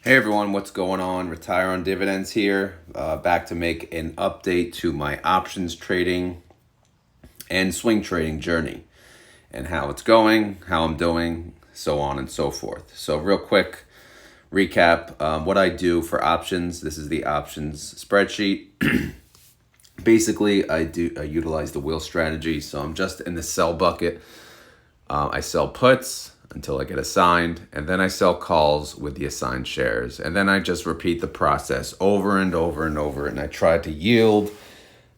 Hey everyone, what's going on? Retire on Dividends here. Back to make an update to my options trading and swing trading journey and how it's going, how I'm doing, so on and so forth. So, real quick recap what I do for options. This is the options spreadsheet. Basically, I utilize the wheel strategy. So, I'm just in the sell bucket. I sell puts until I get assigned, and then I sell calls with the assigned shares. And then I just repeat the process over and over and over, and I try to yield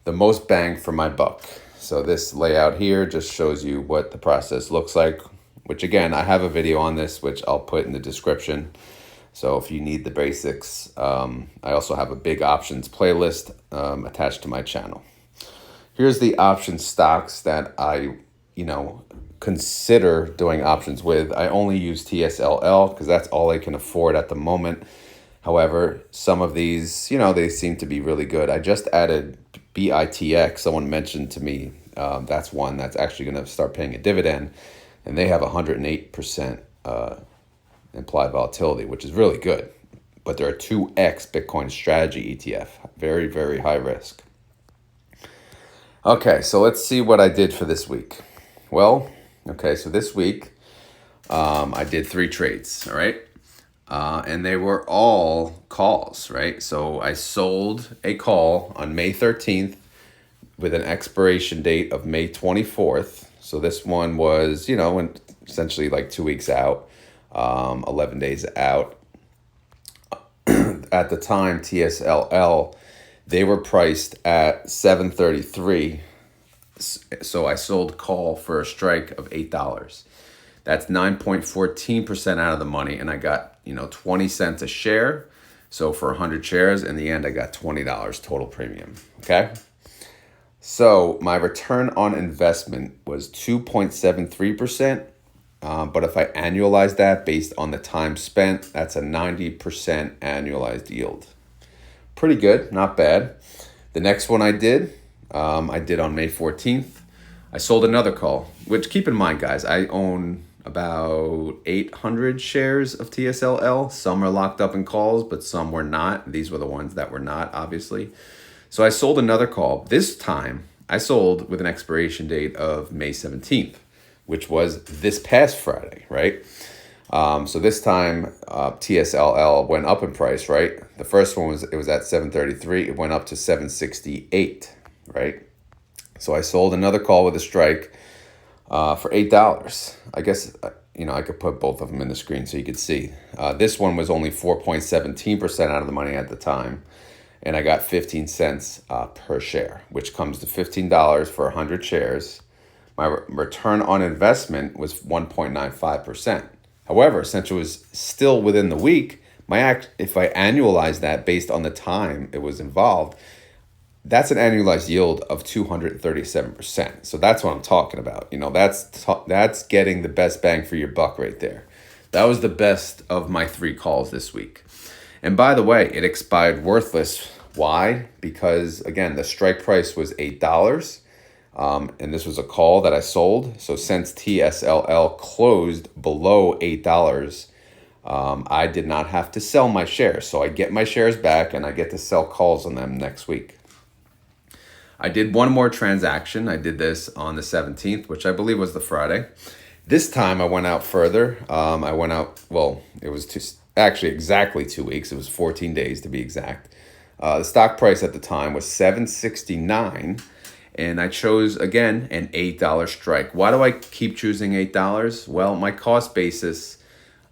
the most bang for my buck. So this layout here just shows you what the process looks like, which again, I have a video on this, which I'll put in the description. So if you need the basics, I also have a big options playlist attached to my channel. Here's the option stocks that I, consider doing options with. I only use TSLL because that's all I can afford at the moment. However, some of these, they seem to be really good. I just added BITX. Someone mentioned to me that's one that's actually going to start paying a dividend, and they have 108% implied volatility, which is really good. But they're a 2x Bitcoin strategy ETF. Very, very high risk. Okay, so let's see what I did for this week. Well, okay, so this week I did 3 trades, all right? And they were all calls, right? So I sold a call on May 13th with an expiration date of May 24th. So this one was, essentially like 2 weeks out, 11 days out. At the time, TSLL, they were priced at $7.33. So I sold call for a strike of $8. That's 9.14% out of the money, and I got 20 cents a share. So for 100 shares, in the end, I got $20 total premium. Okay. So my return on investment was 2.73%. But if I annualize that based on the time spent, that's a 90% annualized yield. Pretty good, not bad. The next one I did on May 14th. I sold another call, which keep in mind, guys, I own about 800 shares of TSLL. Some are locked up in calls, but some were not. These were the ones that were not, obviously. So I sold another call. This time, I sold with an expiration date of May 17th, which was this past Friday, right? So this time, TSLL went up in price, right? The first one was at 733. It went up to 768, right? So I sold another call with a strike for $8. I guess I could put both of them in the screen so you could see. This one was only 4.17% out of the money at the time, and I got 15 cents per share, which comes to $15 for 100 shares. My return on investment was 1.95%. However, since it was still within the week, if I annualize that based on the time it was involved, that's an annualized yield of 237%. So that's what I'm talking about. That's getting the best bang for your buck right there. That was the best of my 3 calls this week. And by the way, it expired worthless. Why? Because again, the strike price was $8. And this was a call that I sold. So since TSLL closed below $8, I did not have to sell my shares. So I get my shares back and I get to sell calls on them next week. I did one more transaction. I did this on the 17th, which I believe was the Friday. This time I went out further. It was actually exactly 2 weeks. It was 14 days to be exact. The stock price at the time was $7.69. And I chose, again, an $8 strike. Why do I keep choosing $8? Well, my cost basis,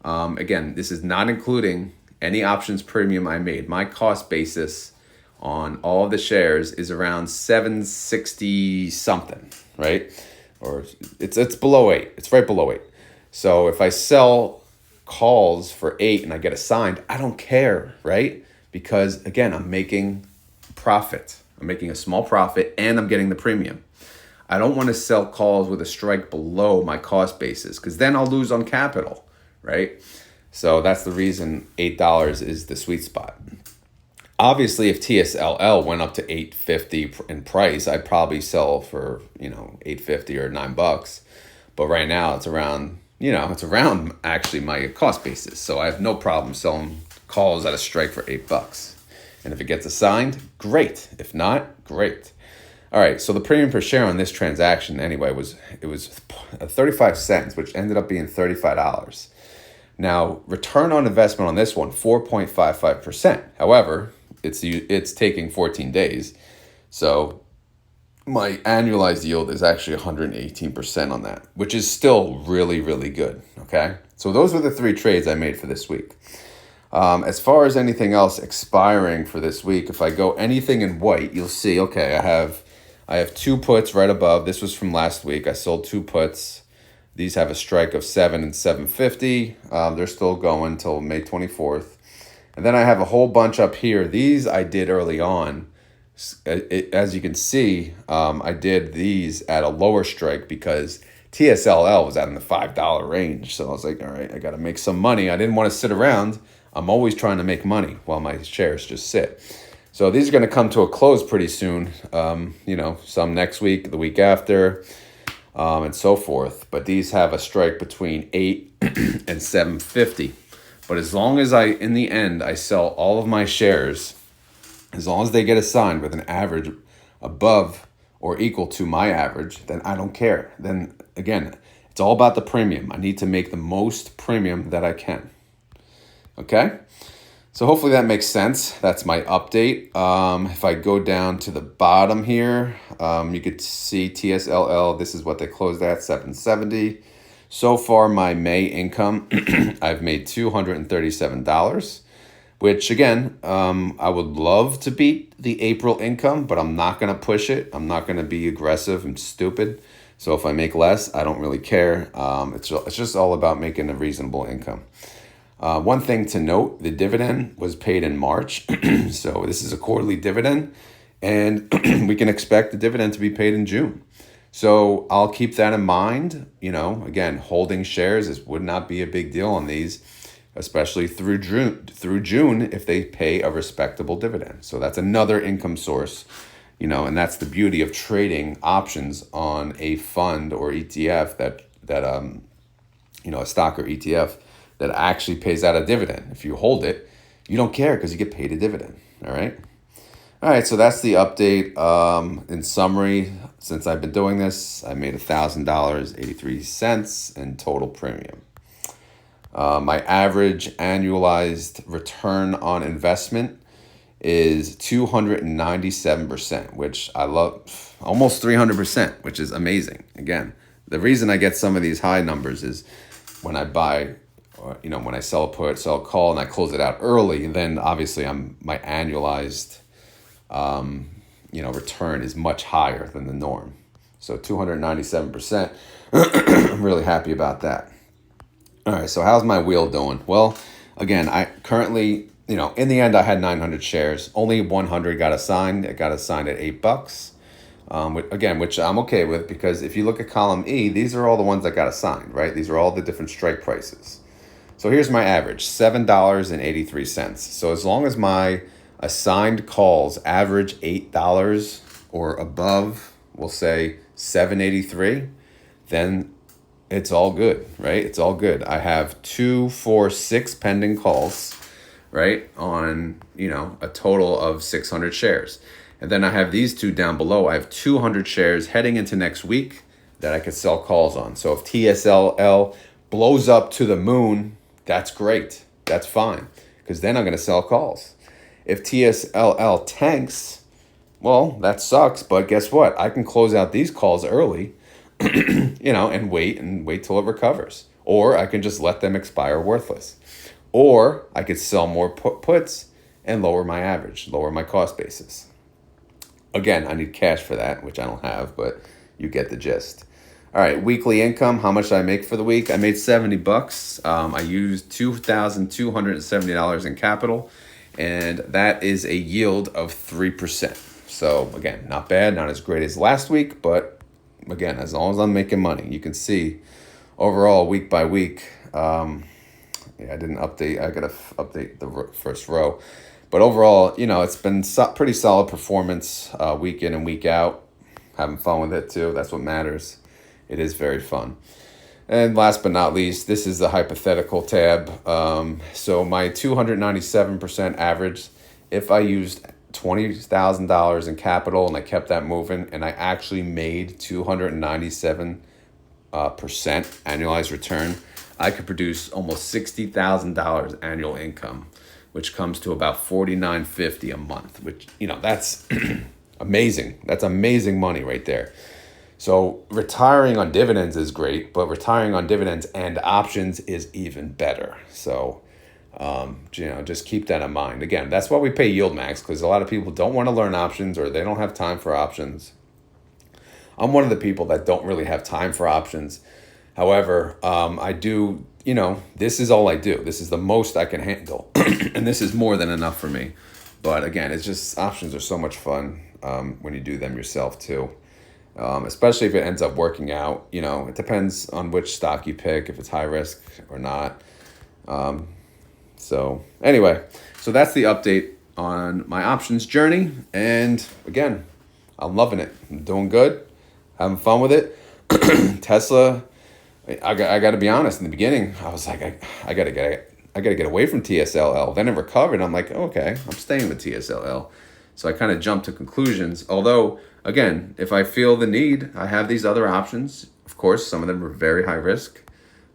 again, this is not including any options premium I made. My cost basis on all of the shares is around $7.60 something, right? Or it's below 8. It's right below 8. So if I sell calls for 8 and I get assigned, I don't care, right? Because, again, I'm making profit. I'm making a small profit and I'm getting the premium. I don't want to sell calls with a strike below my cost basis because then I'll lose on capital, right? So that's the reason $8 is the sweet spot. Obviously, if TSLL went up to $8.50 in price, I'd probably sell for, $8.50 or $9. But right now it's around actually my cost basis. So I have no problem selling calls at a strike for $8. And if it gets assigned, great. If not, great. All right, so the premium per share on this transaction anyway was 35 cents, which ended up being $35. Now, return on investment on this one, 4.55%. However, it's taking 14 days. So my annualized yield is actually 118% on that, which is still really, really good, okay? So those were the 3 trades I made for this week. As far as anything else expiring for this week, if I go anything in white, you'll see, okay, I have 2 puts right above. This was from last week. I sold 2 puts. These have a strike of 7 and 750. They're still going till May 24th. And then I have a whole bunch up here. These I did early on. As you can see, I did these at a lower strike because TSLL was out in the $5 range. So I was like, all right, I got to make some money. I didn't want to sit around. I'm always trying to make money while my shares just sit. So these are going to come to a close pretty soon. Some next week, the week after, and so forth. But these have a strike between 8 and 750. But as long as in the end, I sell all of my shares, as long as they get assigned with an average above or equal to my average, then I don't care. Then again, it's all about the premium. I need to make the most premium that I can. Okay? So hopefully that makes sense. That's my update. If I go down to the bottom here, you could see TSLL. This is what they closed at, 770. So far, my May income, I've made $237, which again, I would love to beat the April income, but I'm not going to push it. I'm not going to be aggressive and stupid. So if I make less, I don't really care. It's just all about making a reasonable income. One thing to note, the dividend was paid in March. So this is a quarterly dividend, and we can expect the dividend to be paid in June. So I'll keep that in mind. Again, holding shares would not be a big deal on these, especially through June if they pay a respectable dividend. So that's another income source, and that's the beauty of trading options on a fund or ETF that a stock or ETF that actually pays out a dividend. If you hold it, you don't care because you get paid a dividend. All right, so that's the update. In summary, since I've been doing this, I made $1,000.83 in total premium. My average annualized return on investment is 297%, which I love, almost 300%, which is amazing. Again, the reason I get some of these high numbers is when I buy, when I sell a put, sell a call, and I close it out early, then obviously my annualized return is much higher than the norm. So 297%, I'm really happy about that. All right, so how's my wheel doing? Well, again, I currently, in the end, I had 900 shares. Only 100 got assigned. It got assigned at $8. Which I'm okay with, because if you look at column E, these are all the ones that got assigned, right? These are all the different strike prices. So here's my average, $7.83. So as long as my assigned calls average $8 or above, we'll say $7.83, then it's all good, right? It's all good. I have 2, 4, 6 pending calls, right? On, a total of 600 shares. And then I have these 2 down below. I have 200 shares heading into next week that I could sell calls on. So if TSLL blows up to the moon, that's great. That's fine, because then I'm going to sell calls. If TSLL tanks, well, that sucks. But guess what? I can close out these calls early, and wait till it recovers. Or I can just let them expire worthless. Or I could sell more puts and lower my average, lower my cost basis. Again, I need cash for that, which I don't have, but you get the gist. All right, weekly income. How much did I make for the week? I made $70. I used $2,270 in capital, and that is a yield of 3%. So again, not bad, not as great as last week, but again, as long as I'm making money, you can see overall week by week. I didn't update. I gotta update the first row. But overall, it's been pretty solid performance week in and week out. Having fun with it too. That's what matters. It is very fun. And last but not least, this is the hypothetical tab. So my 297% average, if I used $20,000 in capital and I kept that moving and I actually made 297% annualized return, I could produce almost $60,000 annual income, which comes to about $49.50 a month, which, that's amazing. That's amazing money right there. So retiring on dividends is great, but retiring on dividends and options is even better. So, just keep that in mind. Again, that's why we pay Yield Max, because a lot of people don't want to learn options or they don't have time for options. I'm one of the people that don't really have time for options. However, I do, this is all I do. This is the most I can handle. And this is more than enough for me. But again, it's just options are so much fun when you do them yourself too. Especially if it ends up working out. It depends on which stock you pick, if it's high risk or not. So anyway, so that's the update on my options journey. And again, I'm loving it. I'm doing good, having fun with it. Tesla, I got to be honest. In the beginning, I was like, I got to get away from TSLL. Then it recovered. I'm like, okay, I'm staying with TSLL. So I kind of jumped to conclusions. Although, again, if I feel the need, I have these other options. Of course, some of them are very high risk.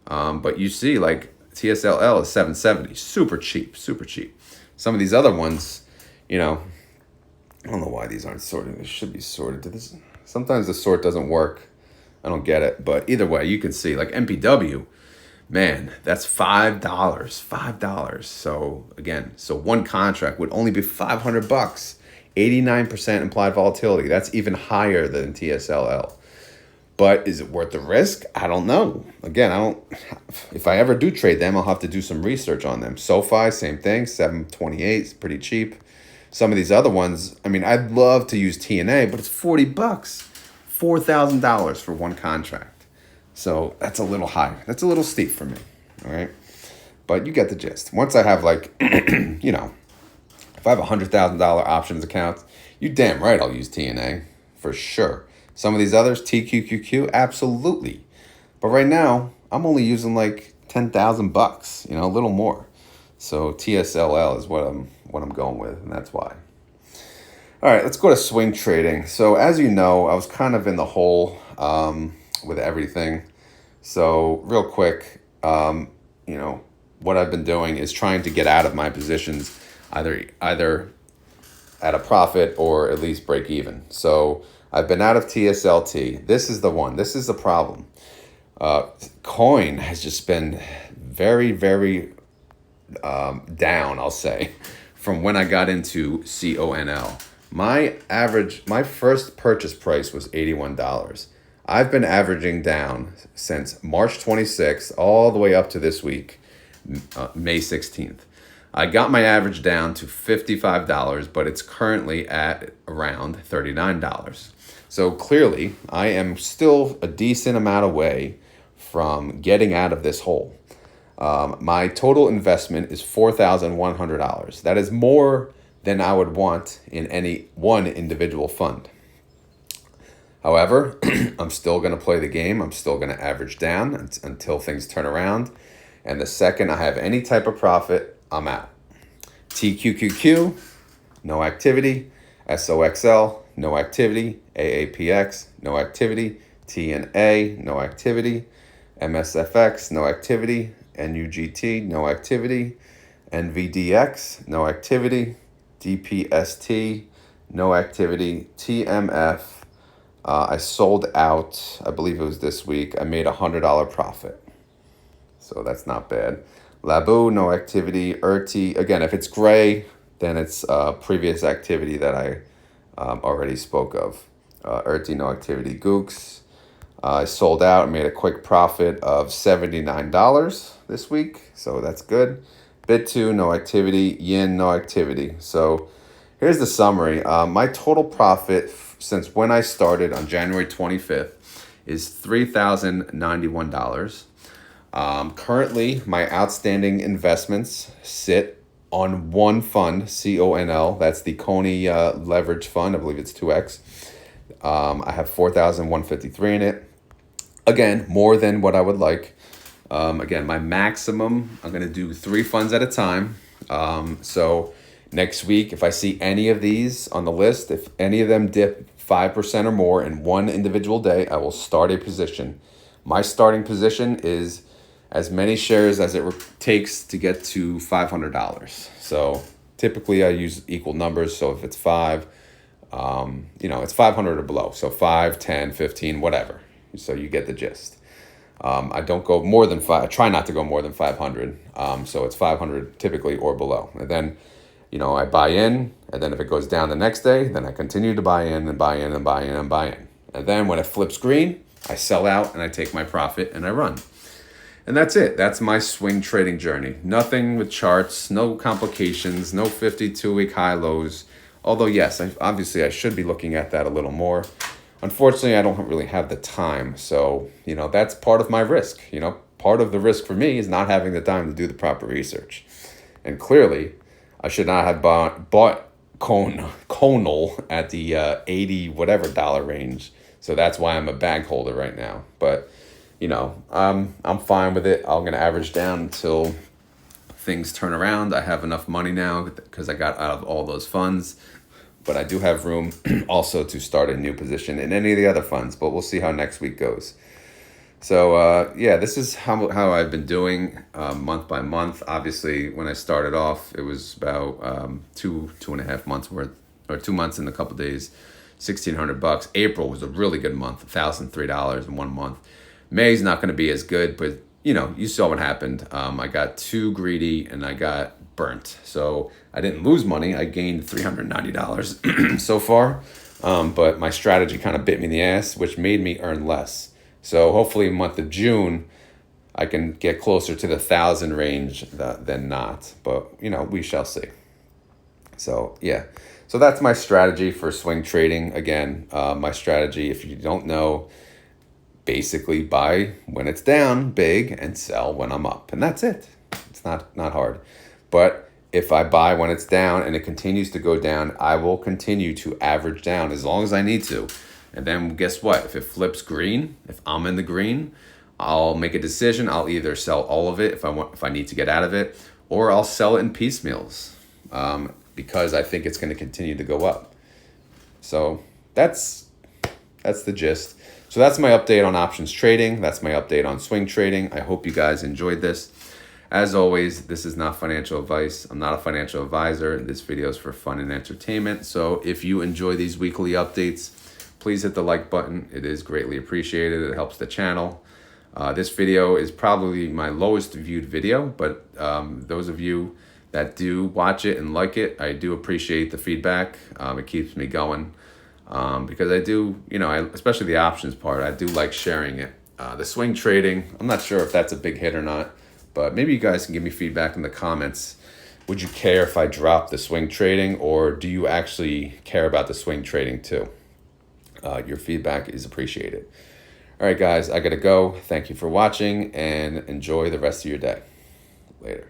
But you see, like TSLL is 770, super cheap. Some of these other ones, I don't know why these aren't sorted. They should be sorted. Sometimes the sort doesn't work. I don't get it. But either way, you can see like MPW, man, that's $5. So again, one contract would only be $500. 89% implied volatility. That's even higher than TSLL. But is it worth the risk? I don't know. Again, if I ever do trade them, I'll have to do some research on them. SoFi, same thing, 728, it's pretty cheap. Some of these other ones, I'd love to use TNA, but it's $40, $4,000 for one contract. So that's a little high. That's a little steep for me, all right? But you get the gist. Once I have if I have $100,000 options account, you damn right I'll use TNA for sure. Some of these others, TQQQ, absolutely. But right now, I'm only using like $10,000, a little more. So TSLL is what I'm going with, and that's why. All right, let's go to swing trading. So as you know, I was kind of in the hole with everything. So real quick, what I've been doing is trying to get out of my positions either at a profit or at least break even. So I've been out of TSLT. This is the one. This is the problem. Coin has just been very, very down, I'll say, from when I got into CONL. My first purchase price was $81. I've been averaging down since March 26th all the way up to this week, May 16th. I got my average down to $55, but it's currently at around $39. So clearly, I am still a decent amount away from getting out of this hole. My total investment is $4,100. That is more than I would want in any one individual fund. However, I'm still going to play the game. I'm still going to average down until things turn around. And the second I have any type of profit, I'm out. TQQQ, no activity. SOXL, no activity. AAPX, no activity. TNA, no activity. MSFX, no activity. NUGT, no activity. NVDX, no activity. DPST, no activity. TMF, I sold out, I believe it was this week. I made $100 profit. So that's not bad. Labu, no activity. ERTI, again, if it's gray, then it's previous activity that I already spoke of. ERTI, no activity. Gooks, I sold out and made a quick profit of $79 this week. So that's good. Bit2, no activity. Yin, no activity. So here's the summary. My total profit since when I started on January 25th is $3,091. Currently, my outstanding investments sit on one fund, CONL. That's the Coney Leverage Fund. I believe it's 2X. I have $4,153 in it. Again, more than what I would like. Again, my maximum, I'm going to do 3 funds at a time. So next week, if I see any of these on the list, if any of them dip 5% or more in one individual day, I will start a position. My starting position is as many shares as it takes to get to $500. So typically I use equal numbers. So if it's 5, it's 500 or below. So 5, 10, 15, whatever. So you get the gist. I don't go more than 5. I try not to go more than 500. So it's 500 typically or below. And then, I buy in, and then if it goes down the next day, then I continue to buy in and buy in and buy in and buy in. And then when it flips green, I sell out and I take my profit and I run. And that's it. That's my swing trading journey. Nothing with charts, no complications, no 52-week high lows. Although, yes, obviously I should be looking at that a little more. Unfortunately, I don't really have the time. So, that's part of my risk. Part of the risk for me is not having the time to do the proper research. And clearly, I should not have bought CONL at the 80 whatever dollar range. So that's why I'm a bag holder right now. But, I'm fine with it. I'm going to average down until things turn around. I have enough money now because I got out of all those funds. But I do have room also to start a new position in any of the other funds. But we'll see how next week goes. So, this is how I've been doing month by month. Obviously, when I started off, it was about 2.5 months worth, or 2 months and a couple days, $1,600. April was a really good month, $1,003 in 1 month. May's not going to be as good, but, you saw what happened. I got too greedy and I got burnt. So I didn't lose money. I gained $390 so far. But my strategy kind of bit me in the ass, which made me earn less. So hopefully month of June, I can get closer to the 1,000 range than not. But, we shall see. So, yeah. So that's my strategy for swing trading. Again, my strategy, if you don't know, basically buy when it's down big and sell when I'm up. And that's it. It's not hard. But if I buy when it's down and it continues to go down, I will continue to average down as long as I need to. And then guess what? If it flips green, if I'm in the green, I'll make a decision. I'll either sell all of it if I need to get out of it, or I'll sell it in piecemeals because I think it's going to continue to go up. So that's the gist. So that's my update on options trading. That's my update on swing trading. I hope you guys enjoyed this. As always, this is not financial advice. I'm not a financial advisor. This video is for fun and entertainment. So if you enjoy these weekly updates, please hit the like button. It is greatly appreciated. It helps the channel. This video is probably my lowest viewed video, but those of you that do watch it and like it, I do appreciate the feedback. It keeps me going because I do, especially the options part, I do like sharing it. The swing trading, I'm not sure if that's a big hit or not, but maybe you guys can give me feedback in the comments. Would you care if I drop the swing trading, or do you actually care about the swing trading too? Your feedback is appreciated. All right, guys, I got to go. Thank you for watching and enjoy the rest of your day. Later.